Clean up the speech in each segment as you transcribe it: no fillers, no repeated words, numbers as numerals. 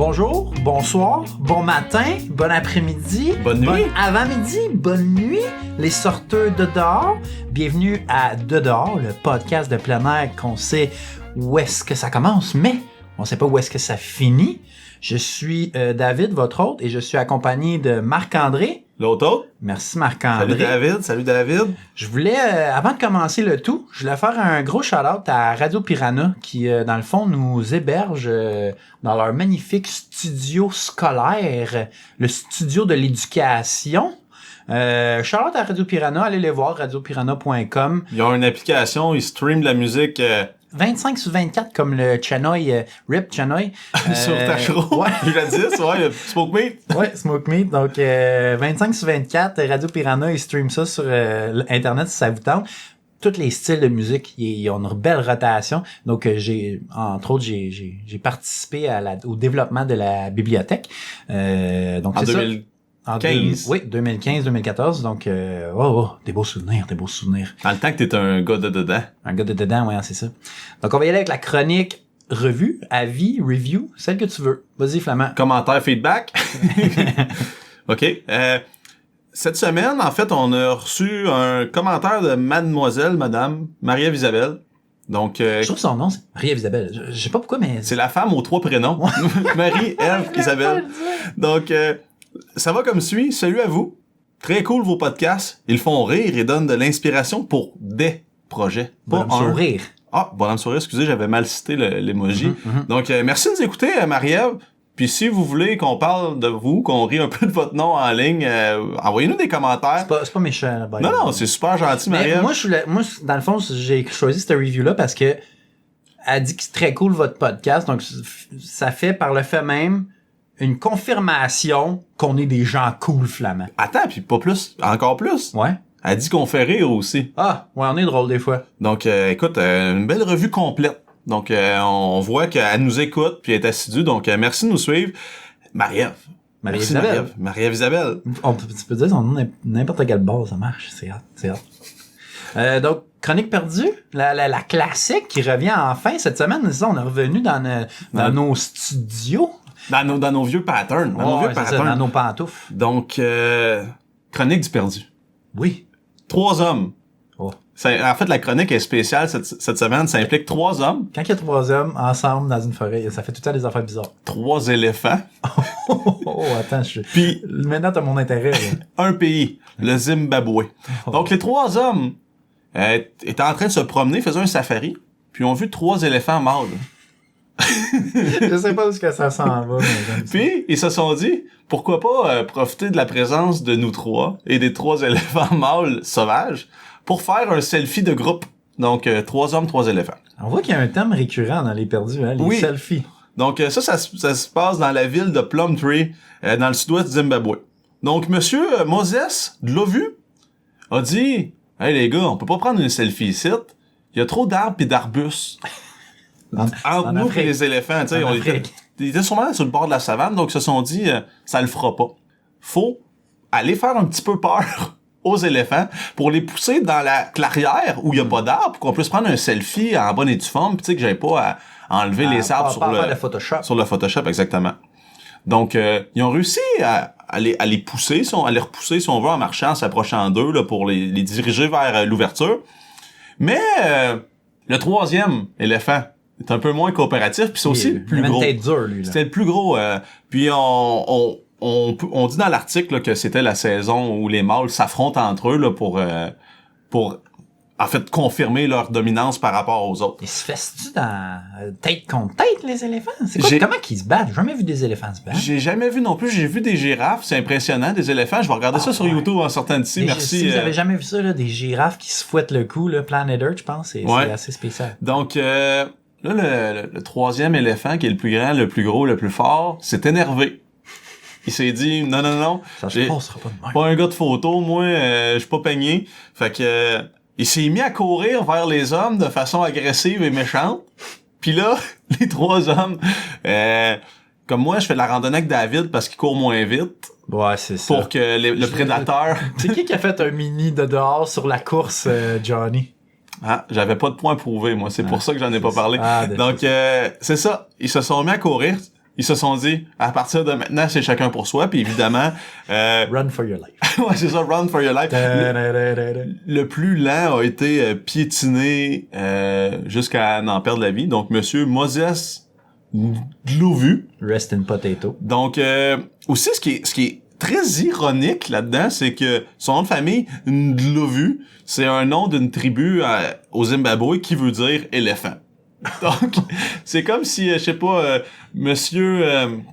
Bonjour, bonsoir, bon matin, bon après-midi, bonne nuit, bon avant-midi, bonne nuit, les sorteurs de dehors. Bienvenue à De dehors, le podcast de plein air qu'on sait où est-ce que ça commence, mais on sait pas où est-ce que ça finit. Je suis David, votre hôte, et je suis accompagné de Marc-André. L'autre hôte. Merci Marc-André. Salut David. Je voulais, avant de commencer le tout, je voulais faire un gros shout-out à Radio Piranha qui, dans le fond, nous héberge dans leur magnifique studio scolaire, le studio de l'éducation. Shout-out à Radio Piranha, allez les voir, radiopiranha.com. Ils ont une application, ils streament de la musique... 25/24 comme le Chanoy, Rip Chanoy. Sur Tachereau, ouais. Jadis, ouais, Smoke Meat. Ouais, Smoke Meat. Donc, 25/24, Radio Piranha, ils streament ça sur Internet si ça vous tente. Tous les styles de musique, ils ont une belle rotation. Donc, entre autres, j'ai participé au développement de la bibliothèque. Donc, en c'est 2015. Oui, 2015-2014. Donc, des beaux souvenirs. Dans le temps que t'étais un gars de dedans. Un gars de dedans, ouais, c'est ça. Donc, on va y aller avec la chronique revue, avis, review, celle que tu veux. Vas-y, Flamand. Commentaire, feedback. OK. Cette semaine, en fait, on a reçu un commentaire de Madame Marie-Ève Isabelle. Donc, je trouve son nom, c'est Marie-Ève Isabelle. Je sais pas pourquoi, mais... C'est la femme aux 3 prénoms. Marie-Ève Isabelle. Donc, ça va comme suit. Salut à vous. Très cool vos podcasts. Ils font rire et donnent de l'inspiration pour des projets. Bonhomme sourire. Ah, bonhomme sourire, excusez, j'avais mal cité l'emoji. Donc, merci de nous écouter, Marie-Ève. Puis si vous voulez qu'on parle de vous, qu'on rit un peu de votre nom en ligne, envoyez-nous des commentaires. C'est pas méchant. Là, non, c'est super gentil, Marie-Ève. Moi, dans le fond, j'ai choisi cette review-là parce que elle dit que c'est très cool votre podcast. Donc, ça fait par le fait même une confirmation qu'on est des gens cool flamands. Attends, puis pas plus, encore plus. Ouais. Elle dit qu'on fait rire aussi. Ah, ouais, on est drôle des fois. Donc, écoute, une belle revue complète. Donc, on voit qu'elle nous écoute puis elle est assidue. Donc, merci de nous suivre. Marie-Ève. Marie-Ève Isabelle. Tu peux dire son nom n'importe quelle base, ça marche. C'est hot. Donc, Chronique perdue, la classique qui revient enfin cette semaine. On est revenu dans nos studios. Dans nos vieux patterns. Dans nos pantoufles. Donc, chronique du perdu. Oui. 3 hommes. Oh. En fait, la chronique est spéciale cette semaine. Ça implique 3 hommes. Quand il y a 3 hommes ensemble dans une forêt, ça fait tout le temps des affaires bizarres. 3 éléphants. Attends, Puis, maintenant, t'as mon intérêt. Là. Un pays, le Zimbabwe. Donc, les 3 hommes étaient en train de se promener, faisaient un safari, puis ont vu 3 éléphants mâles. Je sais pas où ça s'en va. Puis, ils se sont dit, pourquoi pas profiter de la présence de nous 3 et des 3 éléphants mâles sauvages pour faire un selfie de groupe. Donc, 3 hommes, 3 éléphants. On voit qu'il y a un thème récurrent dans les perdus, hein, les selfies. Donc, ça se passe dans la ville de Plumtree, dans le sud-ouest du Zimbabwe. Donc, monsieur Moses de l'Ovu a dit, « Hey les gars, on peut pas prendre une selfie ici. Il y a trop d'arbres pis d'arbustes. » Entre nous et les éléphants, tu sais, ils étaient sûrement sur le bord de la savane, donc ils se sont dit, ça le fera pas. Faut aller faire un petit peu peur aux éléphants pour les pousser dans la clairière où il y a pas d'arbres, pour qu'on puisse prendre un selfie en bonne et due forme, pis tu sais que j'avais pas à enlever les arbres sur le Photoshop, exactement. Donc, ils ont réussi à les repousser, si on veut, en marchant, en s'approchant d'eux, là, pour les diriger vers l'ouverture. Mais, le 3e éléphant est un peu moins coopératif, puis c'est aussi le plus gros. C'était le plus gros. Puis on dit dans l'article là, que c'était la saison où les mâles s'affrontent entre eux là, pour en fait confirmer leur dominance par rapport aux autres. Ils se fessent-tu dans tête contre tête les éléphants? C'est quoi? Comment qu'ils se battent? J'ai jamais vu des éléphants se battre. J'ai jamais vu non plus. J'ai vu des girafes, c'est impressionnant, des éléphants. Je vais regarder ça sur YouTube en sortant d'ici. Merci. Si vous avez jamais vu ça, là, des girafes qui se fouettent le cou, là, Planet Earth, je pense, c'est assez spécial. Donc là, le 3e éléphant, qui est le plus grand, le plus gros, le plus fort, s'est énervé. Il s'est dit, non. Ça se passera pas de même. Pas un gars de photo, moi, je suis pas peigné. Fait que, il s'est mis à courir vers les hommes de façon agressive et méchante. Puis là, les 3 hommes, comme moi, je fais de la randonnée avec David parce qu'il court moins vite. Ouais, c'est ça. Pour que le prédateur... C'est qui a fait un mini de dehors sur la course, Johnny? Ah, j'avais pas de point prouvé, moi. C'est pour ça que j'en ai pas parlé. Ah, donc, c'est ça. Ils se sont mis à courir. ils se sont dit, à partir de maintenant, c'est chacun pour soi, puis évidemment... Run for your life. ouais, c'est ça, run for your life. Le plus lent a été piétiné jusqu'à en perdre la vie. Donc, Monsieur Moses Glovu. Rest in potato. Donc, aussi, ce qui est très ironique là-dedans, c'est que son nom de famille, Ndlovu, c'est un nom d'une tribu au Zimbabwe qui veut dire éléphant. Donc, c'est comme si, je sais pas, monsieur...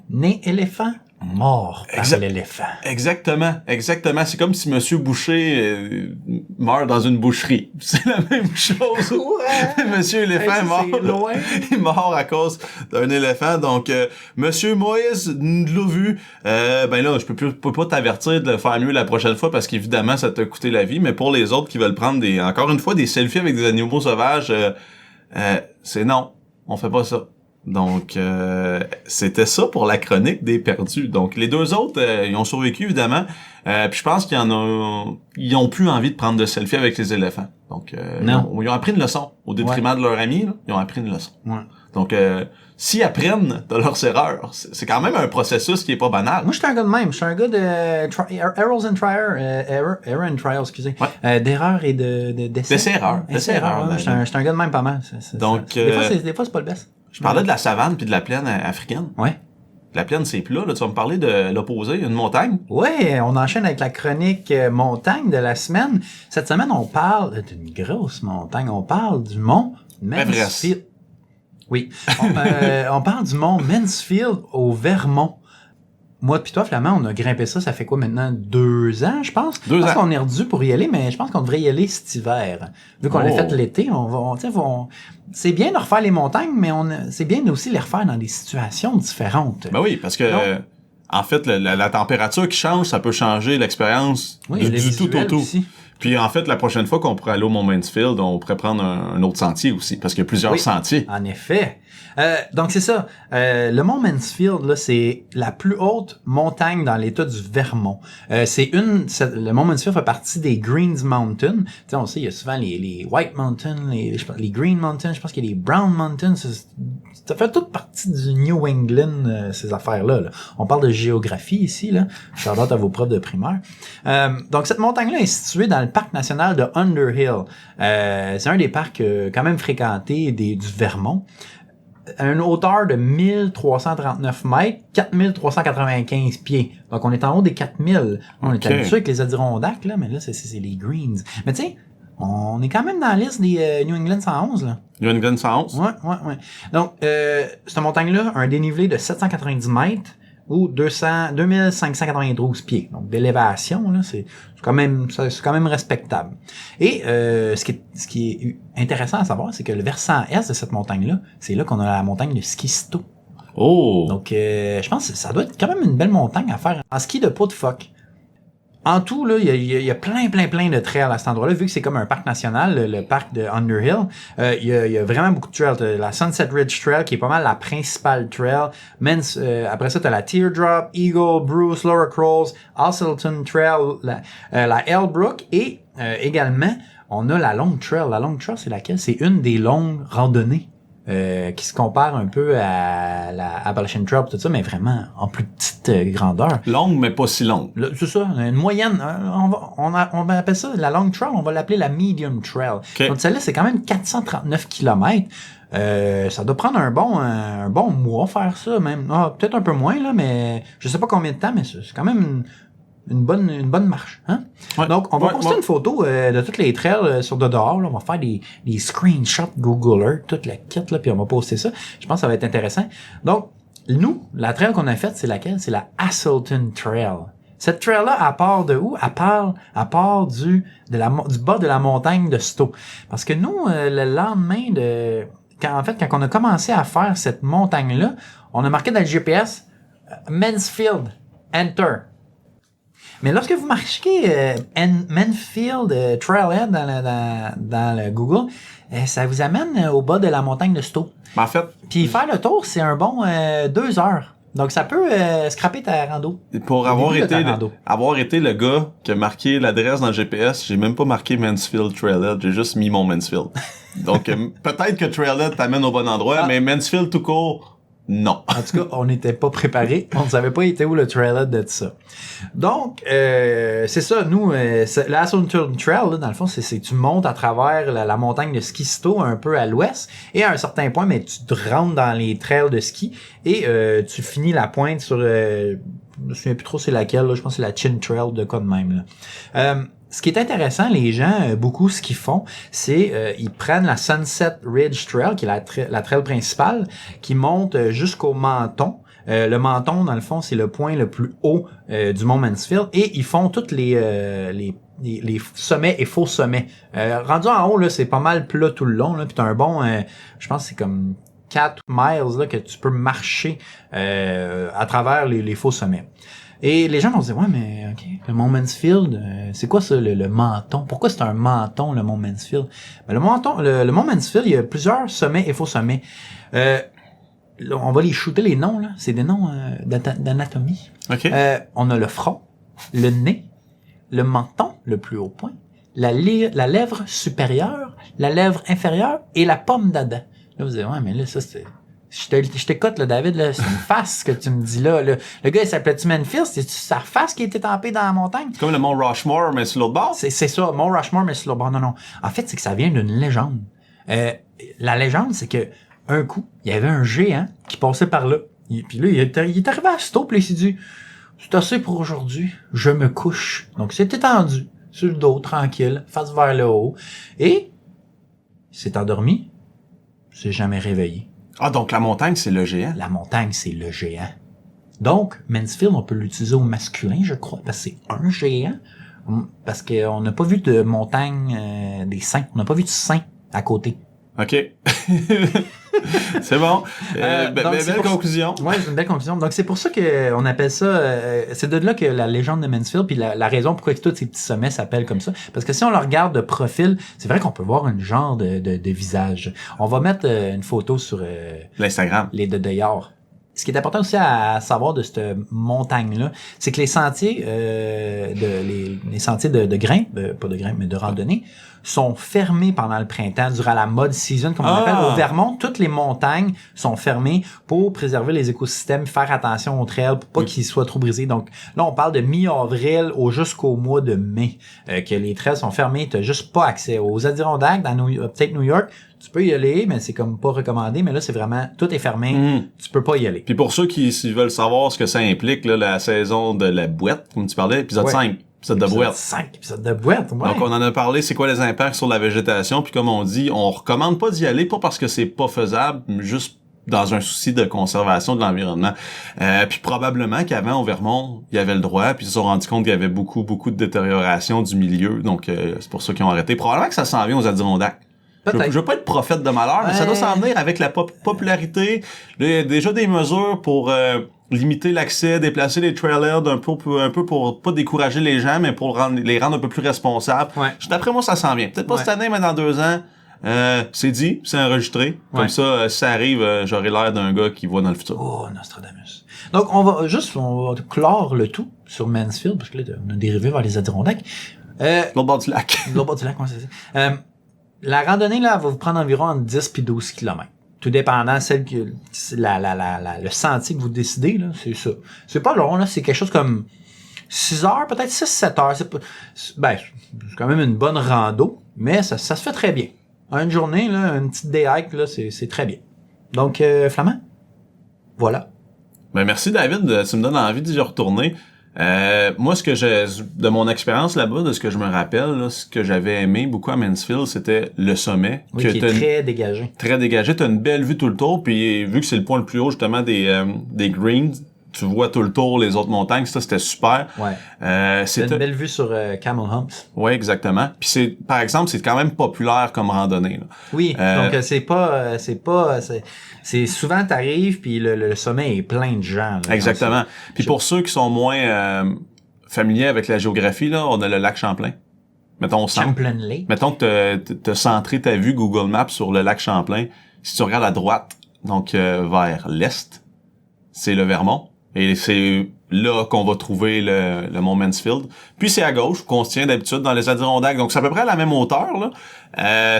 Né éléphant, mort par l'éléphant. Exactement. C'est comme si monsieur Boucher meurt dans une boucherie. C'est la même chose. Ouais. Monsieur éléphant est mort. Loin. Il est mort à cause d'un éléphant. Donc, monsieur Moïse Ndlovu, ben là, je peux pas t'avertir de le faire mieux la prochaine fois parce qu'évidemment, ça t'a coûté la vie. Mais pour les autres qui veulent prendre encore une fois, des selfies avec des animaux sauvages, c'est non. On fait pas ça. Donc, c'était ça pour la chronique des perdus. Donc, les deux autres, ils ont survécu, évidemment. Puis je pense ils ont plus envie de prendre de selfies avec les éléphants. Donc, ils ont appris une leçon. Au détriment de leurs amis, là, ils ont appris une leçon. Ouais. Donc, s'ils apprennent de leurs erreurs, c'est quand même un processus qui est pas banal. Moi, je suis un gars de même. Je suis un gars de errors and trial, excusez. Ouais. D'erreurs et d'essais-erreurs. D'essais-erreurs. Je suis un gars de même pas mal. Donc, des fois, c'est pas le best. Je parlais de la savane puis de la plaine africaine. Ouais. La plaine, c'est plat. Là, tu vas me parler de l'opposé, une montagne. Ouais, on enchaîne avec la chronique montagne de la semaine. Cette semaine, on parle d'une grosse montagne. On parle du mont Mansfield. Oui. On parle du mont Mansfield au Vermont. Moi puis toi, Flamand, on a grimpé ça fait quoi maintenant? 2 ans, je pense? 2 ans. Je pense qu'on est redû pour y aller, mais je pense qu'on devrait y aller cet hiver. Vu qu'on l'a fait l'été, c'est bien de refaire les montagnes, mais c'est bien aussi de les refaire dans des situations différentes. Ben oui, parce que, en fait, la température qui change, ça peut changer l'expérience du tout au tout. Aussi. Puis en fait, la prochaine fois qu'on pourrait aller au Mont Mansfield, on pourrait prendre un autre sentier aussi, parce qu'il y a plusieurs sentiers. En effet. Donc c'est ça. Le Mont Mansfield, là, c'est la plus haute montagne dans l'État du Vermont. Le Mont Mansfield fait partie des Greens Mountains. Tu sais, on sait, il y a souvent les White Mountains, les Green Mountains, je pense qu'il y a les Brown Mountains. Ça fait toute partie du New England, ces affaires-là. Là. On parle de géographie ici, là. Shout-out à vos profs de primaire. Donc cette montagne-là est située dans le parc national de Underhill. C'est un des parcs quand même fréquentés du Vermont. À une hauteur de 1339 mètres, 4395 pieds. Donc, on est en haut des 4000. On est habitué avec les Adirondacks, là, mais là, c'est les Greens. Mais tu sais, on est quand même dans la liste des New England 111, là. New England 111? Ouais. Donc, cette montagne-là a un dénivelé de 790 mètres ou 2592 pieds. Donc, d'élévation, là, c'est quand même respectable. Et ce qui est intéressant à savoir, c'est que le versant est de cette montagne-là, c'est là qu'on a la montagne de Skisto. Oh! Donc, je pense que ça doit être quand même une belle montagne à faire en ski de peau de phoque. En tout, là, il y a plein de trails à cet endroit-là, vu que c'est comme un parc national, le parc de Underhill. Il y a vraiment beaucoup de trails. La Sunset Ridge Trail, qui est pas mal la principale trail. Après ça, t'as la Teardrop, Eagle, Bruce, Laura Crowes, Hasselton Trail, la Elbrook, et également, on a la Long Trail. La Long Trail, c'est laquelle? C'est une des longues randonnées. Qui se compare un peu à la Appalachian Trail, tout ça, mais vraiment en plus petite grandeur. Longue, mais pas si longue. C'est ça, une moyenne. On appelle ça la Long Trail, on va l'appeler la Medium Trail. Okay. Donc celle-là, c'est quand même 439 km. Ça doit prendre un bon mois faire ça, même. Peut-être un peu moins, là, mais je sais pas combien de temps, mais c'est quand même une bonne marche, hein? Ouais, donc, on va poster une photo de toutes les trails sur de dehors, là. On va faire des screenshots Google Earth, toute la kit, là, puis on va poster ça. Je pense que ça va être intéressant. Donc, nous, la trail qu'on a faite, c'est laquelle? C'est la Hasselton Trail. Cette trail-là, elle part de où? Elle part du bas de la montagne de Stowe. Parce que nous, le lendemain quand on a commencé à faire cette montagne-là, on a marqué dans le GPS, Mansfield, Enter. Mais lorsque vous marquez Mansfield Trailhead dans le Google, ça vous amène au bas de la montagne de Stowe. En fait... Puis faire le tour, c'est un bon 2 heures. Donc ça peut scraper ta rando. Pour avoir été le gars qui a marqué l'adresse dans le GPS, j'ai même pas marqué Mansfield Trailhead, j'ai juste mis mon Mansfield. Donc peut-être que Trailhead t'amène au bon endroit, mais Mansfield tout court... Non. En tout cas, on n'était pas préparés. On ne savait pas était où le trailer de ça. Donc, c'est ça. Nous, la Ascension Trail, là, dans le fond, c'est tu montes à travers la montagne de Ski-Sto un peu à l'ouest. Et à un certain point, mais tu te rentres dans les trails de ski. Et tu finis la pointe sur... je me souviens plus trop c'est laquelle. Là, je pense que c'est la Chin Trail de quoi de même. Là. Ce qui est intéressant, les gens, beaucoup, ce qu'ils font, c'est ils prennent la Sunset Ridge Trail, qui est la trail principale, qui monte jusqu'au Menton. Le Menton, dans le fond, c'est le point le plus haut du Mont Mansfield. Et ils font toutes les sommets et faux sommets. Rendu en haut, là, c'est pas mal plat tout le long. Là, puis t'as un bon, je pense que c'est comme 4 miles là, que tu peux marcher à travers les faux sommets. Et les gens vont se dire, ouais, mais ok, le Mont Mansfield, c'est quoi ça, le menton? Pourquoi c'est un menton, le Mont Mansfield? Ben, le Mont Mansfield, il y a plusieurs sommets et faux sommets. Là, on va les shooter les noms, là. C'est des noms d'anatomie. OK. On a le front, le nez, le menton, le plus haut point, la lèvre supérieure, la lèvre inférieure et la pomme d'Adam. Là, vous dites, ouais, mais là, ça, c'est... Je t'écoute, là, David, là, c'est une face que tu me dis là. Le gars, il s'appelait-tu Memphis? C'est-tu sa face qui était tempée dans la montagne? C'est comme le Mont Rushmore, mais sur l'autre bord? C'est ça, Mont Rushmore, mais sur l'autre bord. Non. En fait, c'est que ça vient d'une légende. La légende, c'est que un coup, il y avait un géant qui passait par là. Puis là, il est arrivé à ce puis il s'est dit, c'est assez pour aujourd'hui, je me couche. Donc, c'est étendu, sur le dos, tranquille, face vers le haut. Et, il s'est endormi, il s'est jamais réveillé. Ah, donc la montagne, c'est le géant. La montagne, c'est le géant. Donc, Mansfield, on peut l'utiliser au masculin, je crois, parce que c'est un géant. Parce qu'on n'a pas vu de montagne des saints. On n'a pas vu de saints à côté. OK. C'est bon. Belle conclusion. Oui, c'est une belle conclusion. Donc, c'est pour ça qu'on appelle ça... c'est de là que la légende de Mansfield, puis la raison pourquoi tous ces petits sommets s'appellent comme ça. Parce que si on le regarde de profil, c'est vrai qu'on peut voir un genre de visage. On va mettre une photo sur... l'Instagram. Les de dehors. Ce qui est important aussi à savoir de cette montagne-là, c'est que les sentiers, les sentiers de grimpe, pas de grimpe, mais de randonnée, sont fermés pendant le printemps, durant la mud season, comme on appelle. Au Vermont, toutes les montagnes sont fermées pour préserver les écosystèmes, faire attention aux trails, pour pas qu'ils soient trop brisés. Donc là, on parle de mi-avril jusqu'au mois de mai, que les trails sont fermés. T'as juste pas accès aux Adirondacks, dans peut-être New York. Tu peux y aller, mais c'est comme pas recommandé. Mais là, c'est vraiment, tout est fermé. Tu peux pas y aller. Puis pour ceux qui veulent savoir ce que ça implique, là, la saison de la boîte, comme tu parlais, épisode 5. Épisode de boîte. 5 épisodes de boîte, ouais. Donc, on en a parlé, c'est quoi les impacts sur la végétation, puis comme on dit, on recommande pas d'y aller, pas parce que c'est pas faisable, mais juste dans un souci de conservation de l'environnement. Puis probablement qu'avant, au Vermont, il y avait le droit, puis ils se sont rendus compte qu'il y avait beaucoup de détérioration du milieu, donc c'est pour ça qu'ils ont arrêté. Probablement que ça s'en vient aux Adirondacks. Je veux pas être prophète de malheur, mais ça doit s'en venir avec la popularité. Là, il y a déjà des mesures pour limiter l'accès, déplacer les trailers un peu pour pas décourager les gens, mais pour les rendre un peu plus responsables. Ouais. D'après moi, ça s'en vient. Peut-être pas cette année, mais dans 2 ans. C'est dit, c'est enregistré. Comme ça, si ça arrive, j'aurai l'air d'un gars qui voit dans le futur. Oh, Nostradamus. Donc, on va clore le tout sur Mansfield, parce que là, on a dérivé vers les Adirondacks. L'autre bord du lac. L'autre bord du lac, comment c'est ça? La randonnée, là, va vous prendre environ entre 10 puis 12 km. Tout dépendant, le sentier que vous décidez, là, c'est ça. C'est pas long, là, c'est quelque chose comme 6 heures, peut-être 6-7 heures. C'est quand même une bonne rando, mais ça se fait très bien. Une journée, là, une petite day hike, là, c'est très bien. Donc, Flamand, voilà. Ben, merci David, tu me donnes envie d'y retourner. Moi, de mon expérience là-bas, de ce que je me rappelle, là, ce que j'avais aimé beaucoup à Mansfield, c'était le sommet. Oui, qui est très dégagé. Très dégagé. T'as une belle vue tout le tour, puis vu que c'est le point le plus haut, justement, des greens, tu vois tout le tour les autres montagnes. Ça, c'était super. Ouais. C'est une belle vue sur Camel Humps. Ouais, exactement. Puis par exemple, c'est quand même populaire comme randonnée, là. Oui. Donc, c'est souvent t'arrives puis le sommet est plein de gens, là. Exactement. Puis pour ceux qui sont moins familiers avec la géographie, là, on a le lac Champlain. Mettons que t'as centré ta vue Google Maps sur le lac Champlain. Si tu regardes à droite, donc vers l'est, c'est le Vermont. Et c'est là qu'on va trouver le Mont Mansfield. Puis c'est à gauche, qu'on se tient d'habitude dans les Adirondacks. Donc c'est à peu près à la même hauteur, là.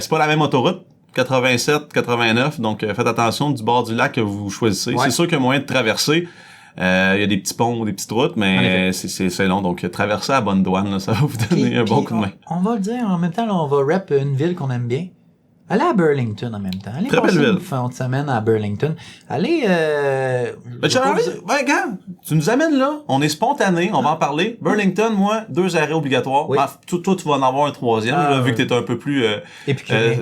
C'est pas la même autoroute. 87, 89, donc faites attention du bord du lac que vous choisissez. Ouais. C'est sûr qu'il y a moyen de traverser. Il y a des petits ponts, des petites routes, mais c'est long. Donc, traverser à bonne douane, là, ça va vous donner un bon coup de main. On va le dire, en même temps, là, on va rep une ville qu'on aime bien. Allez à Burlington en même temps. Allez Très belle passer ville. une fin de semaine à Burlington. Allez... Ben, regarde, tu nous amènes là, on est spontané, on va en parler. Burlington, moi, 2 arrêts obligatoires. Oui. Toi, tu vas en avoir un 3e, là, vu que t'es un peu plus... Épicurien.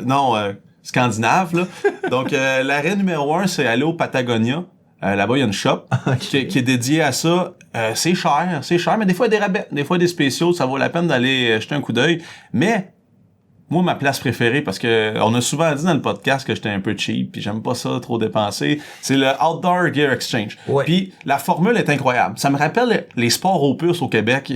scandinave, là. Donc, l'arrêt numéro 1, c'est aller au Patagonia. Là-bas, il y a une shop qui est dédiée à ça. C'est cher, mais des fois, il y a des rabais, des fois, il y a des spéciaux. Ça vaut la peine d'aller jeter un coup d'œil. Mais, moi, ma place préférée, parce que on a souvent dit dans le podcast que j'étais un peu cheap, puis j'aime pas ça trop dépenser, c'est le Outdoor Gear Exchange. Ouais. Puis, la formule est incroyable. Ça me rappelle les sports opus au Québec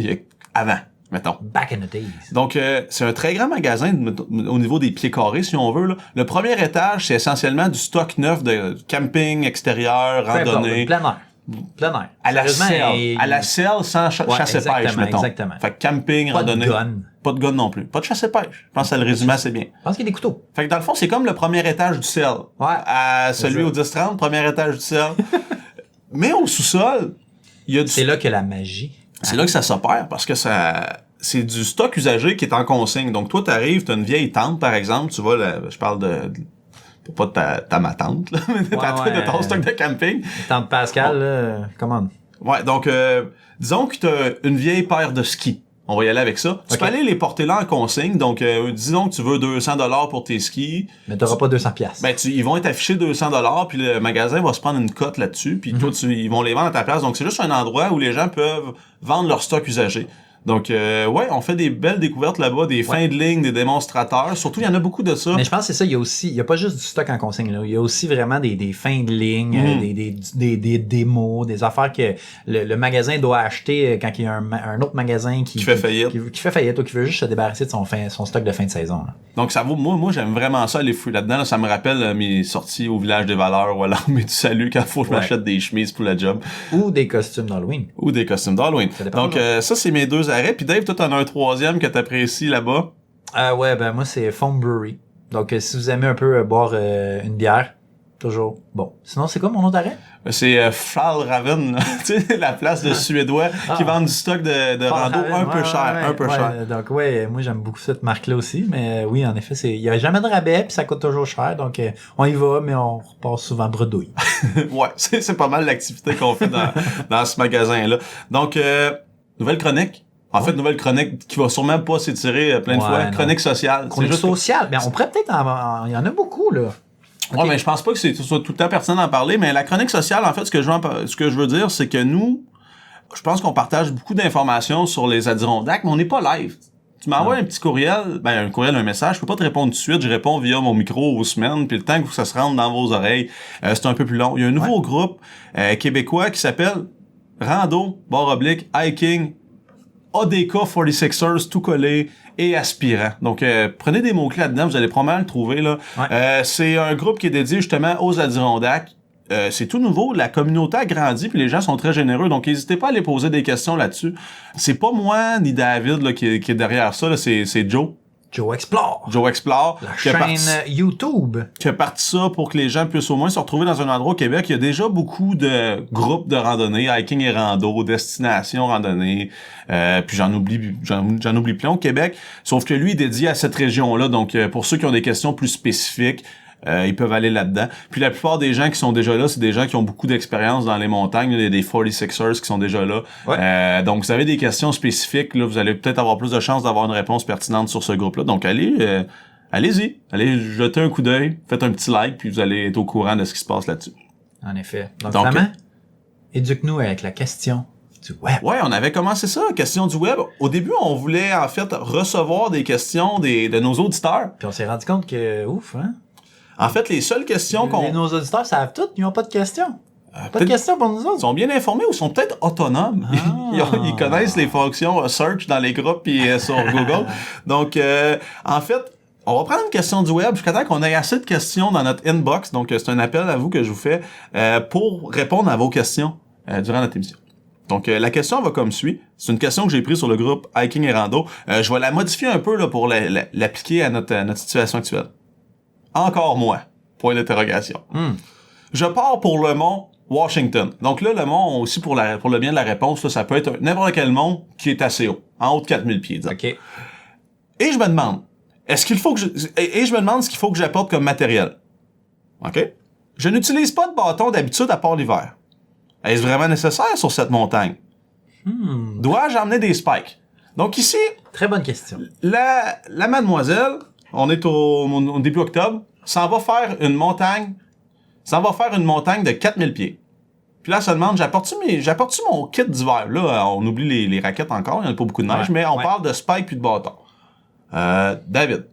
avant, mettons. Back in the days. Donc, c'est un très grand magasin au niveau des pieds carrés, si on veut. Là. Le premier étage, c'est essentiellement du stock neuf de camping, extérieur, randonnée. Plein air. Plein air. À la Sérieusement, selle. À la selle sans chasse-pêche, mettons. Exactement. Fait que camping, Pas randonnée. de gun. Pas de gun non plus. Pas de chasse-pêche. Je pense que ça le résume assez bien. Je pense qu'il y a des couteaux. Fait que dans le fond, c'est comme le premier étage du sel. Ouais. À celui ça. au 10-30, premier étage du sel. Mais au sous-sol, il y a du... C'est là que la magie. C'est là que ça s'opère parce que c'est du stock usagé qui est en consigne. Donc toi, t'arrives, t'as une vieille tente, par exemple, tu vois, je parle pas de ma tante, là, mais de ton stock de camping. Tante Pascal, là, commande. Ouais, donc disons que t'as une vieille paire de skis. On va y aller avec ça. Tu peux aller les porter là en consigne. Donc, disons que tu veux 200$ pour tes skis. Mais t'auras pas 200 piastres. Ben, ils vont être affichés 200$, puis le magasin va se prendre une cote là-dessus, puis toi, ils vont les vendre à ta place. Donc, c'est juste un endroit où les gens peuvent vendre leur stock usagé. Donc, ouais, on fait des belles découvertes là-bas, des fins de ligne, des démonstrateurs. Surtout, il y en a beaucoup de ça. Mais je pense que c'est ça, il y a pas juste du stock en consigne, là. Il y a aussi vraiment des fins de ligne, des démos, des affaires que le magasin doit acheter quand il y a un autre magasin qui fait faillite. Qui fait faillite ou qui veut juste se débarrasser de son stock de fin de saison, là. Donc, ça vaut, moi, j'aime vraiment ça, les fouilles là-dedans. Là, ça me rappelle mes sorties au village des valeurs ou à l'armée du salut quand il faut que je m'achète des chemises pour la job. Ou des costumes d'Halloween. Ou des costumes d'Halloween. Donc, ça, c'est mes 2 arrêts. Puis Dave, toi, t'en as un 3e que t'apprécies là-bas. Ouais, ben moi, c'est Foam Brewery. Donc, si vous aimez un peu boire une bière, toujours bon. Sinon, c'est quoi mon autre arrêt? C'est Fjällräven, tu sais, la place de Suédois qui vendent du stock de rando un peu cher. Donc, moi, j'aime beaucoup cette marque-là aussi. Mais oui, en effet, il y a jamais de rabais puis ça coûte toujours cher. Donc, on y va, mais on repart souvent bredouille. Ouais, c'est pas mal l'activité qu'on fait dans ce magasin-là. Donc, nouvelle chronique. En fait, nouvelle chronique qui va sûrement pas s'étirer plein de fois. Chronique sociale. Chronique sociale. Ben, on pourrait peut-être il y en a beaucoup, là. Okay. Ouais, mais je pense pas que ce soit tout le temps pertinent d'en parler, mais la chronique sociale, en fait, ce que je veux dire, c'est que nous, je pense qu'on partage beaucoup d'informations sur les Adirondacks, mais on n'est pas live. Tu m'envoies un petit courriel, un message, je peux pas te répondre tout de suite, je réponds via mon micro aux semaines, puis le temps que ça se rentre dans vos oreilles, c'est un peu plus long. Il y a un nouveau groupe québécois qui s'appelle Rando, /hiking, ADK 46ers, tout collé et aspirant. Donc, prenez des mots-clés là-dedans, vous allez probablement le trouver, là. Ouais. C'est un groupe qui est dédié justement aux Adirondacks. C'est tout nouveau, la communauté a grandi, puis les gens sont très généreux, donc n'hésitez pas à aller poser des questions là-dessus. C'est pas moi ni David là, qui est derrière ça, là, c'est Joe. Joe Explore. Joe Explore. La chaîne YouTube. Qui a parti ça pour que les gens puissent au moins se retrouver dans un endroit au Québec. Il y a déjà beaucoup de groupes de randonnée, hiking et rando, destination randonnée. Puis j'en oublie plein au Québec. Sauf que lui est dédié à cette région-là. Donc, pour ceux qui ont des questions plus spécifiques, ils peuvent aller là-dedans. Puis la plupart des gens qui sont déjà là, c'est des gens qui ont beaucoup d'expérience dans les montagnes. Il y a des 46ers qui sont déjà là. Ouais. Donc, vous avez des questions spécifiques. Là, vous allez peut-être avoir plus de chances d'avoir une réponse pertinente sur ce groupe-là. Donc, allez-y. Allez jeter un coup d'œil. Faites un petit like, puis vous allez être au courant de ce qui se passe là-dessus. En effet. Donc vraiment, éduque-nous avec la question du web. Ouais, on avait commencé ça, question du web. Au début, on voulait, en fait, recevoir des questions de nos auditeurs. Puis on s'est rendu compte que, En fait, les seules questions nos auditeurs savent toutes, ils n'ont pas de questions. Pas de questions pour nous autres. Ils sont bien informés ou sont peut-être autonomes. Ils connaissent les fonctions search dans les groupes et sur Google. Donc, en fait, on va prendre une question du web jusqu'à temps qu'on ait assez de questions dans notre inbox. Donc, c'est un appel à vous que je vous fais pour répondre à vos questions durant notre émission. Donc, la question va comme suit. C'est une question que j'ai prise sur le groupe Hiking et Rando. Je vais la modifier un peu là, pour l'appliquer à notre situation actuelle. Encore moins. Point d'interrogation. Je pars pour le mont Washington. Donc là, le mont, aussi pour le bien de la réponse, là, ça peut être n'importe quel mont qui est assez haut, en haut de 4000 pieds. Disons. OK. Et je me demande, je me demande ce qu'il faut que j'apporte comme matériel. OK? Je n'utilise pas de bâton d'habitude à part l'hiver. Est-ce vraiment nécessaire sur cette montagne? Dois-je emmener des spikes? Donc ici, Très bonne question. la mademoiselle, on est au début octobre, s'en va faire une montagne de 4000 pieds. Puis là, elle se demande, j'apporte-tu mon kit d'hiver? Là, on oublie les raquettes encore, il n'y en a pas beaucoup de neige, mais on parle de spikes puis de bâtons. David,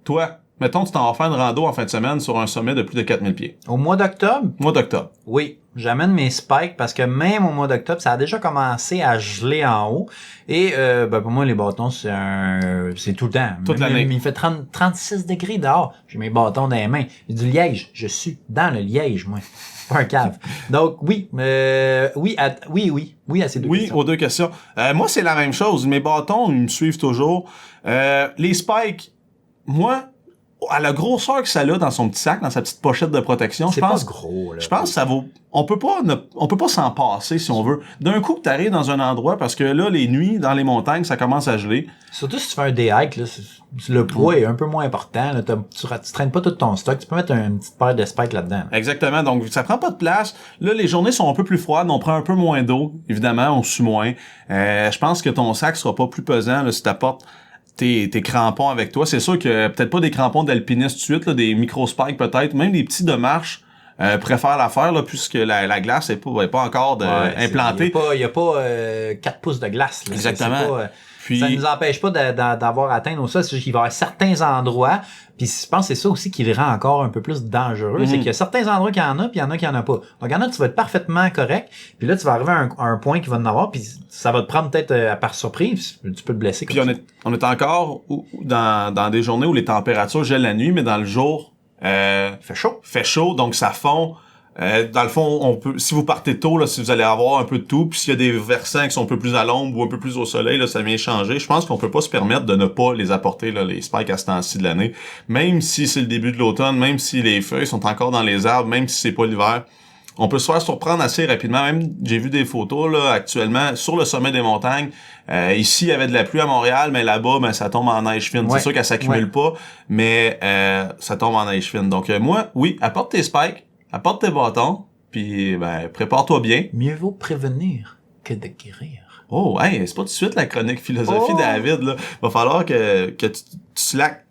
toi, mettons, tu t'en vas faire une rando en fin de semaine sur un sommet de plus de 4000 pieds. Au mois d'octobre? Mois d'octobre. Oui, j'amène mes spikes parce que même au mois d'octobre, ça a déjà commencé à geler en haut. Et pour moi, les bâtons, c'est tout le temps. Toute l'année. Il fait 36 degrés dehors. J'ai mes bâtons dans les mains. J'ai du liège. Je suis dans le liège, moi. Pas un cave. Donc oui, oui à ces deux Oui, questions. aux deux questions. Moi, c'est la même chose. Mes bâtons, ils me suivent toujours. Les spikes, moi, à la grosseur que ça a dans son petit sac, dans sa petite pochette de protection, C'est pas gros, là. je pense que ça vaut. On peut pas s'en passer si on veut. D'un coup que t'arrives dans un endroit, parce que là, les nuits, dans les montagnes, ça commence à geler. Surtout si tu fais un day hike, là, le poids est un peu moins important. Là, tu traînes pas tout ton stock. Tu peux mettre une petite paire de spikes là-dedans. Là. Exactement. Donc, ça prend pas de place. Là, les journées sont un peu plus froides. On prend un peu moins d'eau. Évidemment, on sue moins. Je pense que ton sac sera pas plus pesant là, si t'apportes tes crampons avec toi. C'est sûr que peut-être pas des crampons d'alpiniste tout de suite, là, des micro-spikes peut-être, même des petits de marche. Préfère la faire là, puisque la glace est pas encore implantée. Il y a pas 4 pouces de glace. Là. Exactement. C'est pas, Puis ça nous empêche pas d'avoir atteint au sol. C'est juste qu'il va y avoir certains endroits. Puis je pense que c'est ça aussi qui le rend encore un peu plus dangereux. C'est qu'il y a certains endroits qu'il y en a, puis il y en a qui en a pas. Donc il y en a tu vas être parfaitement correct. Puis là, tu vas arriver à un point qui va en avoir, puis ça va te prendre peut-être par surprise. Tu peux te blesser. Puis on est encore dans des journées où les températures gèlent la nuit, mais dans le jour, fait chaud, donc ça fond. Dans le fond, si vous partez tôt, là, si vous allez avoir un peu de tout, puis s'il y a des versants qui sont un peu plus à l'ombre ou un peu plus au soleil, là, ça vient changer. Je pense qu'on peut pas se permettre de ne pas les apporter, là, les spikes à ce temps-ci de l'année. Même si c'est le début de l'automne, même si les feuilles sont encore dans les arbres, même si c'est pas l'hiver, on peut se faire surprendre assez rapidement. Même, j'ai vu des photos, là, actuellement, sur le sommet des montagnes. Ici, il y avait de la pluie à Montréal, mais là-bas, ça tombe en neige fine. Ouais. C'est sûr qu'elle s'accumule pas, mais ça tombe en neige fine. Donc, moi, oui, apporte tes spikes, apporte tes bâtons, puis prépare-toi bien. Mieux vaut prévenir que de guérir. Oh, hey, c'est pas tout de suite la chronique philosophie, David, là. Va falloir que tu slack.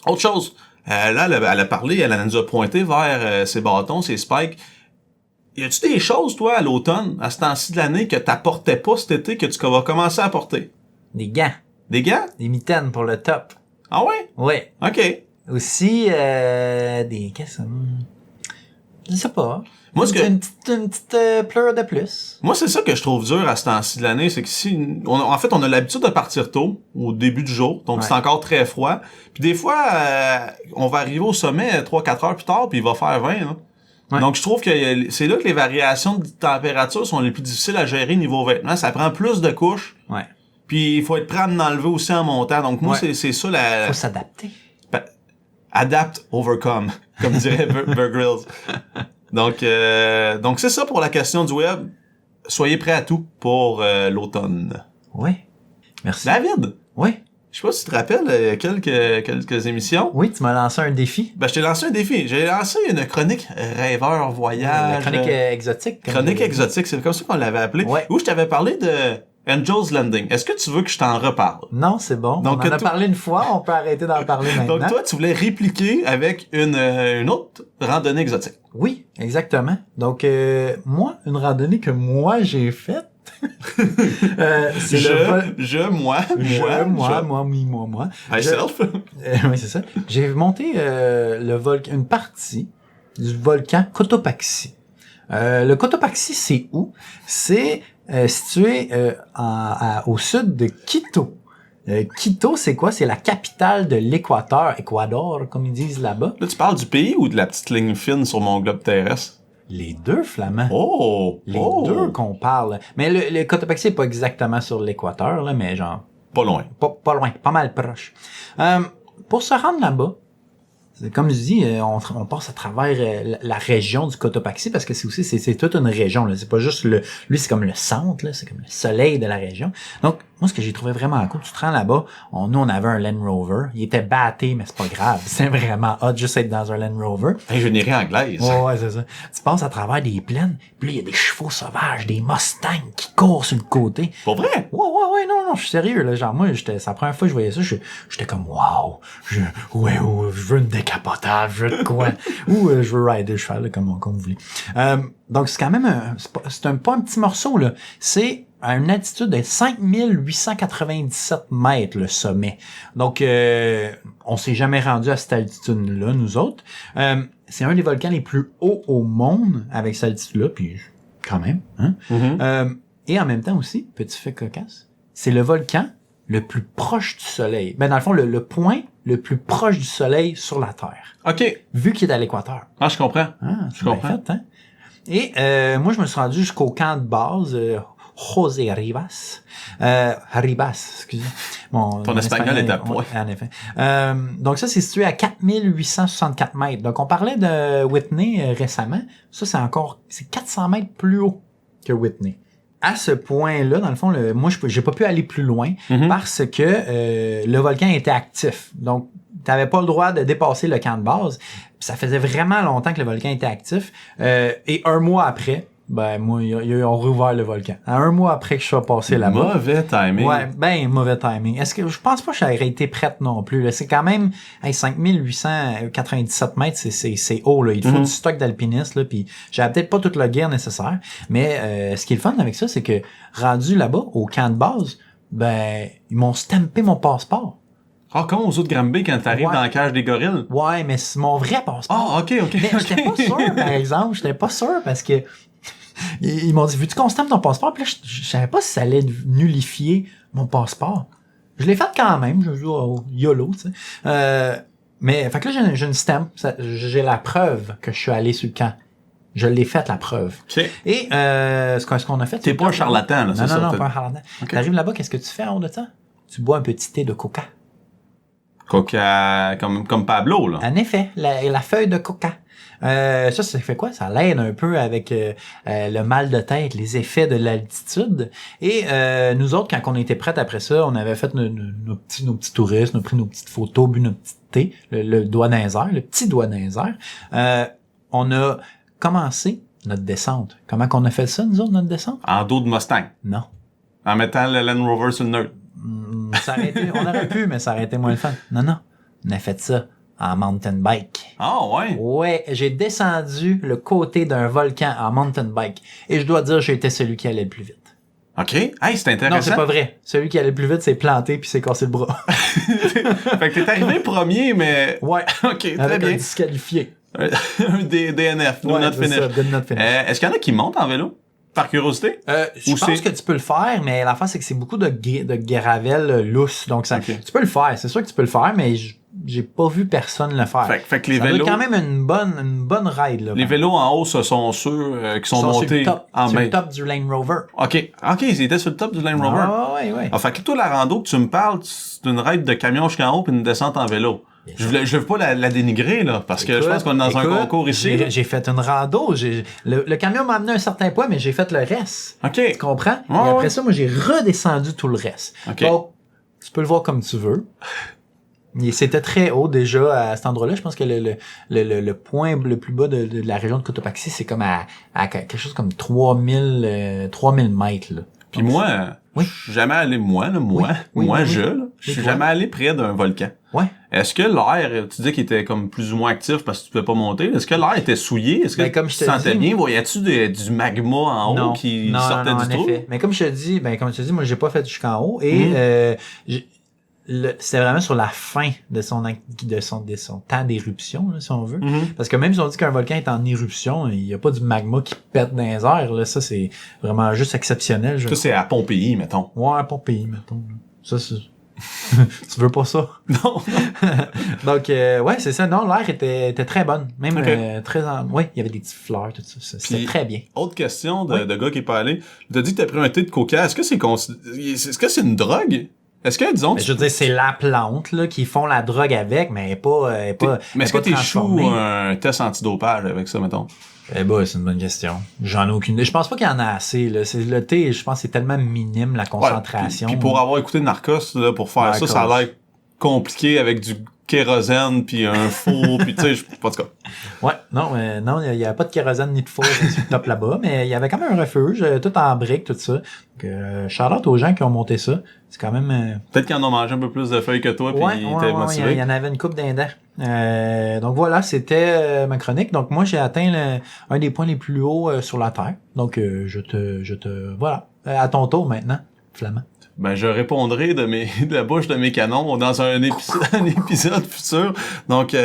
Autre chose. Là, elle a parlé, elle nous a pointé vers ses bâtons, ses spikes. Y a-tu des choses, toi, à l'automne, à ce temps-ci de l'année, que t'apportais pas cet été, que tu vas commencer à apporter? Des gants. Des gants? Des mitaines pour le top. Ah ouais? Ouais. OK. Aussi, qu'est-ce que je sais pas. Moi, Une petite pleure de plus. Moi, c'est ça que je trouve dur à ce temps-ci de l'année, c'est que en fait, on a l'habitude de partir tôt, au début du jour, donc c'est encore très froid. Puis des fois, on va arriver au sommet 3-4 heures plus tard, puis il va faire 20, là. Ouais. Donc, je trouve que c'est là que les variations de température sont les plus difficiles à gérer niveau vêtements. Ça prend plus de couches. Ouais. Puis, il faut être prêt à en enlever aussi en montant. Donc, moi, c'est ça la... Faut s'adapter. Adapt, overcome, comme dirait Bear Grylls. Donc, c'est ça pour la question du web. Soyez prêts à tout pour l'automne. Oui. Merci. David. Oui. Je sais pas si tu te rappelles, quelques émissions. Oui, tu m'as lancé un défi. Je t'ai lancé un défi. J'ai lancé une chronique rêveur voyage. La chronique exotique. Chronique exotique, c'est comme ça qu'on l'avait appelé. Ouais. Où je t'avais parlé de Angel's Landing. Est-ce que tu veux que je t'en reparle? Non, c'est bon. Donc, on en a parlé une fois, on peut arrêter d'en parler maintenant. Donc toi, tu voulais répliquer avec une autre randonnée exotique. Oui, exactement. Donc, moi, une randonnée que moi j'ai faite, c'est moi. Myself. Oui, c'est ça. J'ai monté une partie du volcan Cotopaxi. Le Cotopaxi, c'est où? C'est situé au sud de Quito. Quito, c'est quoi? C'est la capitale de Équador, comme ils disent là-bas. Là, tu parles du pays ou de la petite ligne fine sur mon globe terrestre? Les deux, Flamand. Les deux qu'on parle. Mais le Cotopaxi est pas exactement sur l'équateur, là, mais genre... Pas loin. Pas loin, pas mal proche. Pour se rendre là-bas, comme je dis, on passe à travers la région du Cotopaxi parce que c'est toute une région, là. C'est pas juste lui, c'est comme le centre, là. C'est comme le soleil de la région. Donc, moi, ce que j'ai trouvé vraiment cool, tu te rends là-bas, nous, on avait un Land Rover. Il était batté, mais c'est pas grave. C'est vraiment hot juste être dans un Land Rover. Ingénierie anglaise. Ouais, c'est ça. Tu passes à travers des plaines, puis là, il y a des chevaux sauvages, des Mustangs qui courent sur le côté. Pour vrai? Ouais, non, je suis sérieux, là. Genre, moi, c'est la première fois que je voyais ça, j'étais comme, wow, je veux une décapotable, je veux de quoi. Ou, je veux rider le cheval, là, comme vous voulez. Donc, c'est quand même pas un petit morceau, là. C'est à une altitude de 5897 mètres, le sommet. Donc, on s'est jamais rendu à cette altitude-là, nous autres. C'est un des volcans les plus hauts au monde avec cette altitude-là, puis quand même, hein. Et en même temps aussi, petit fait cocasse, c'est le volcan le plus proche du Soleil. Ben, dans le fond, le point le plus proche du Soleil sur la Terre. OK. Vu qu'il est à l'équateur. Ah, je comprends. Ah, je comprends. Fait, hein? Et moi, je me suis rendu jusqu'au camp de base, José Ribas. Excusez. Ton espagnol est à point. Ouais, en effet. Donc ça, c'est situé à 4864 mètres. Donc on parlait de Whitney récemment. Ça, c'est 400 mètres plus haut que Whitney. À ce point-là, dans le fond, moi, j'ai pas pu aller plus loin parce que le volcan était actif. Donc, t'avais pas le droit de dépasser le camp de base. Puis ça faisait vraiment longtemps que le volcan était actif. Et un mois après, ben moi, ils ont rouvert le volcan. Un mois après que je sois passé là-bas. Mauvais timing. Ouais, ben mauvais timing. Est-ce que je pense pas que j'aurais été prête non plus. Là. C'est quand même 5897 mètres, c'est haut. Là. Il faut du stock d'alpinistes. Là, puis j'avais peut-être pas toute la gear nécessaire. Mais ce qui est le fun avec ça, c'est que rendu là-bas, au camp de base, ben ils m'ont stampé mon passeport. Ah, comme aux autres Granby quand t'arrives dans la cage des gorilles. Ouais, mais c'est mon vrai passeport. Ah, OK. Mais j'étais pas sûr, par exemple. J'étais pas sûr parce que ils m'ont dit, veux-tu qu'on stampe ton passeport? Puis là, je savais pas si ça allait nullifier mon passeport. Je l'ai fait quand même. Je dis, oh, YOLO, tu sais. Mais, fait que là, j'ai une stamp. J'ai la preuve que je suis allé sur le camp. Je l'ai faite, la preuve. Okay. Et, ce qu'on a fait... T'es pas un charlatan, là, c'est ça? Non, pas un charlatan. Okay. T'arrives là-bas, qu'est-ce que tu fais en haut de ça? Tu bois un petit thé de coca. Coca, comme Pablo, là. En effet, la feuille de coca. Ça fait quoi? Ça l'aide un peu avec le mal de tête, les effets de l'altitude. Et nous autres, quand on était prêts après ça, on avait fait nos petits touristes, on a pris nos petites photos, bu notre petit thé, le doigt dans les airs, le petit doigt dans les airs. On a commencé notre descente. Comment qu'on a fait ça, nous autres, notre descente? En dos de Mustang? Non. En mettant le Land Rover sur le neutre? Ça aurait été, on aurait pu, mais ça aurait été moins le fun. Non. On a fait ça en mountain bike. Ah, ouais? Ouais, j'ai descendu le côté d'un volcan en mountain bike. Et je dois dire, j'ai été celui qui allait le plus vite. OK. Hey, c'est intéressant. Non, c'est pas vrai. Celui qui allait le plus vite s'est planté puis s'est cassé le bras. Fait que t'es arrivé premier, mais... Ouais. OK, très avec bien. un disqualifié. Un DNF, do not finish. Est-ce qu'il y en a qui montent en vélo? Par curiosité? Je pense que tu peux le faire, mais l'affaire, c'est que c'est beaucoup de gravel lousse. Donc, tu peux le faire. C'est sûr que tu peux le faire, mais j'ai pas vu personne le faire. Fait que les vélos... C'est quand même une bonne ride, là. Les vélos en haut, ce sont ceux qui sont montés en sur main. le top du Land Rover. OK, ils étaient sur le top du Land Rover. Ah, ouais. Ah, fait que toi, la rando que tu me parles, c'est une ride de camion jusqu'en haut puis une descente en vélo. Je veux pas la dénigrer, là, parce que je pense qu'on est dans un concours ici. J'ai fait une rando. Le camion m'a amené un certain point, mais j'ai fait le reste. OK. Tu comprends? Et après ça, moi, j'ai redescendu tout le reste. Okay. Donc, tu peux le voir comme tu veux. Et c'était très haut déjà à cet endroit-là. Je pense que le point le plus bas de la région de Cotopaxi, c'est comme à quelque chose comme 3000 mètres, là. Puis moi, je suis jamais allé, je suis jamais allé près d'un volcan. Ouais. Est-ce que l'air, tu dis qu'il était comme plus ou moins actif parce que tu pouvais pas monter, est-ce que l'air était souillé? Est-ce que comme tu sentais bien? Voyais-tu du magma en haut qui sortait du trou? Effet. Mais comme je te dis, moi, j'ai pas fait jusqu'en haut et c'était vraiment sur la fin de son temps d'éruption, là, si on veut. Parce que même si on dit qu'un volcan est en éruption, il y a pas du magma qui pète dans les airs, là. Ça, c'est vraiment juste exceptionnel. Ça, c'est à Pompéi, mettons. Ouais, à Pompéi, mettons. Ça, c'est... Tu veux pas ça? Non. Donc, ouais, c'est ça. Non, l'air était très bonne. Même très... Ouais, il y avait des petites fleurs, tout ça. C'était très bien. Autre question de gars qui est pas allé. Tu as dit que t'as pris un thé de coca. Est-ce que c'est une drogue? Est-ce que, disons... Je veux dire, c'est la plante là, qui font la drogue avec, mais elle est pas... Mais est-ce que t'es chou un test antidopage avec ça, mettons? Eh ben, c'est une bonne question. J'en ai aucune idée. Je pense pas qu'il y en a assez. Là. Le thé, je pense que c'est tellement minime, la concentration. Puis pour avoir écouté Narcos, là, pour faire ça a l'air compliqué avec du kérosène, puis un four, puis tu sais, en tout cas. Ouais, non, il y avait pas de kérosène ni de four sur le top là-bas, mais il y avait quand même un refuge, tout en briques, tout ça. Donc, shout-out aux gens qui ont monté ça. C'est quand même... Peut-être qu'ils en ont mangé un peu plus de feuilles que toi, puis ils étaient motivés. Il y en avait une coupe d'indents. Donc voilà, c'était ma chronique. Donc moi, j'ai atteint un des points les plus hauts sur la Terre. Donc je te voilà. À ton tour maintenant, Flamand. Ben, je répondrai de la bouche de mes canons dans un épisode futur. Donc,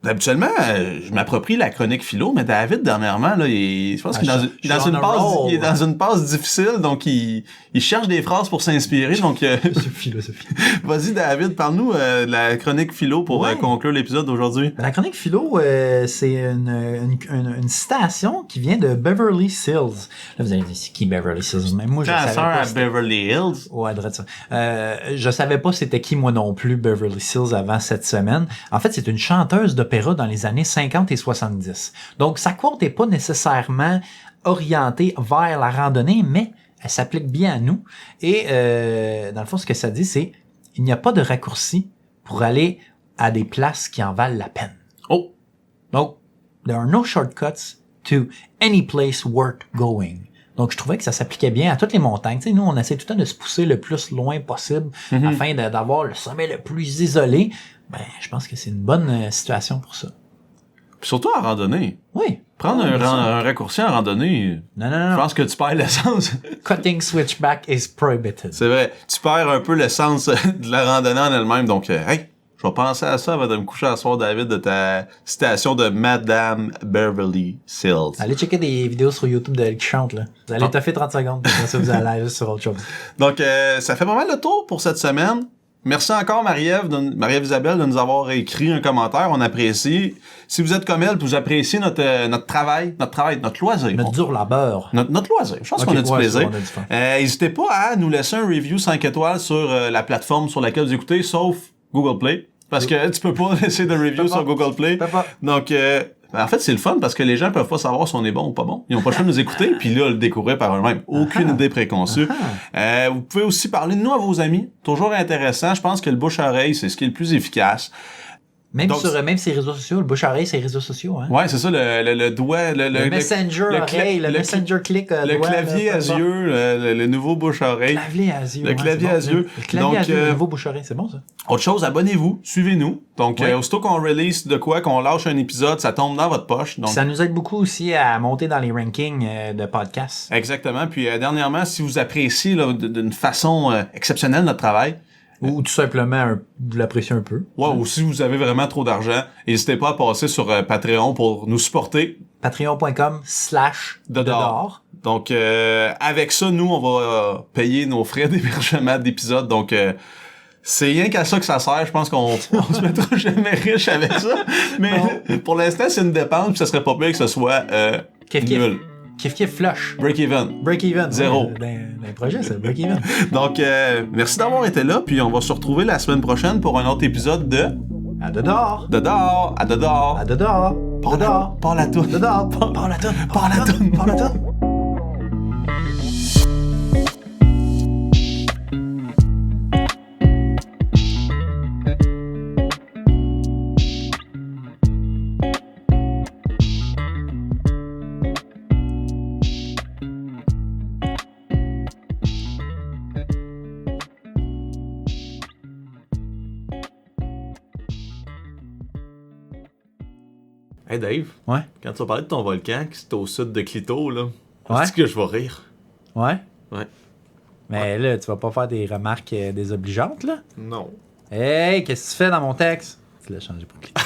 habituellement, je m'approprie la chronique philo, mais David, dernièrement, là, je pense qu'il est dans une passe difficile, donc il cherche des phrases pour s'inspirer, donc... Philosophie. Vas-y, David, parle-nous de la chronique philo pour conclure l'épisode d'aujourd'hui. La chronique philo, c'est une citation qui vient de Beverly Sills. Là, vous allez dire, c'est qui Beverly Sills? Même moi, je savais pas. À Beverly Hills? Ouais, droit ça. Je savais pas c'était qui, moi non plus, Beverly Sills, avant cette semaine. En fait, c'est une chanteuse d'opéra dans les années 50 et 70. Donc, sa quote n'est pas nécessairement orientée vers la randonnée, mais elle s'applique bien à nous. Et dans le fond, ce que ça dit, c'est il n'y a pas de raccourci pour aller à des places qui en valent la peine. Oh! Donc, there are no shortcuts to any place worth going. Donc, je trouvais que ça s'appliquait bien à toutes les montagnes. Tu sais, nous, on essaie tout le temps de se pousser le plus loin possible afin d'avoir le sommet le plus isolé. Ben, je pense que c'est une bonne situation pour ça. Puis surtout en randonnée. Oui. Prendre un raccourci en randonnée, non. Je pense que tu perds l'essence. Cutting switchback is prohibited. C'est vrai. Tu perds un peu l'essence de la randonnée en elle-même. Donc, hey, je vais penser à ça avant de me coucher à soir, David, de ta citation de Madame Beverly Sills. Allez checker des vidéos sur YouTube d'elle qui chante, là. Vous allez toffer 30 secondes, puis après ça, vous allez aller sur autre chose. Donc, ça fait pas mal le tour pour cette semaine. Merci encore, Marie-Ève Isabelle, de nous avoir écrit un commentaire. On apprécie. Si vous êtes comme elle, vous appréciez notre travail, notre loisir. Notre dur labeur. Notre loisir. Je pense qu'on a du plaisir. N'hésitez pas à nous laisser un review 5 étoiles sur la plateforme sur laquelle vous écoutez, sauf Google Play. Parce que tu peux pas laisser de review sur Google Play. Donc, en fait, c'est le fun parce que les gens peuvent pas savoir si on est bon ou pas bon. Ils ont pas le choix de nous écouter, puis là, le découvrir par eux-mêmes. Aucune idée préconçue. Vous pouvez aussi parler de nous à vos amis. Toujours intéressant. Je pense que le bouche-à-oreille, c'est ce qui est le plus efficace. Même ses réseaux sociaux, le bouche-à-oreille, c'est les réseaux sociaux, hein. Ouais, c'est ça, le doigt, le messenger oreille, le messenger click, le clavier à yeux, le nouveau bouche-oreille. Clavier à yeux. Le clavier à yeux. Le clavier à yeux, le nouveau bouche-oreille, c'est bon, ça. Autre chose, abonnez-vous, suivez-nous. Donc, aussitôt qu'on release de quoi, qu'on lâche un épisode, ça tombe dans votre poche. Donc... Ça nous aide beaucoup aussi à monter dans les rankings de podcasts. Exactement. Puis, dernièrement, si vous appréciez là, d'une façon exceptionnelle notre travail, ou tout simplement vous l'appréciez un peu. Ouais, ou si vous avez vraiment trop d'argent, n'hésitez pas à passer sur Patreon pour nous supporter. Patreon.com/dedors. Donc, avec ça, nous, on va payer nos frais d'hébergement d'épisodes. Donc, c'est rien qu'à ça que ça sert. Je pense qu'on se mettra jamais riche avec ça. Mais pour l'instant, c'est une dépense, puis ça serait pas pire que ce soit nul. Kiff flush. Break even. Zéro. Dans projet, c'est break even. Donc, merci d'avoir été là, puis on va se retrouver la semaine prochaine pour un autre épisode de... À dedors. Dedors. À dedors. À dedors. Dedors. Par la toune. Dedors. Par la toune. Par la toune. Par la toune. Hey Dave, quand tu vas parler de ton volcan qui est au sud de Clito, là, est-ce que je vais rire? Ouais. Mais là, tu vas pas faire des remarques désobligeantes, là? Non. Hey, qu'est-ce que tu fais dans mon texte? Tu l'as changé pour Clito.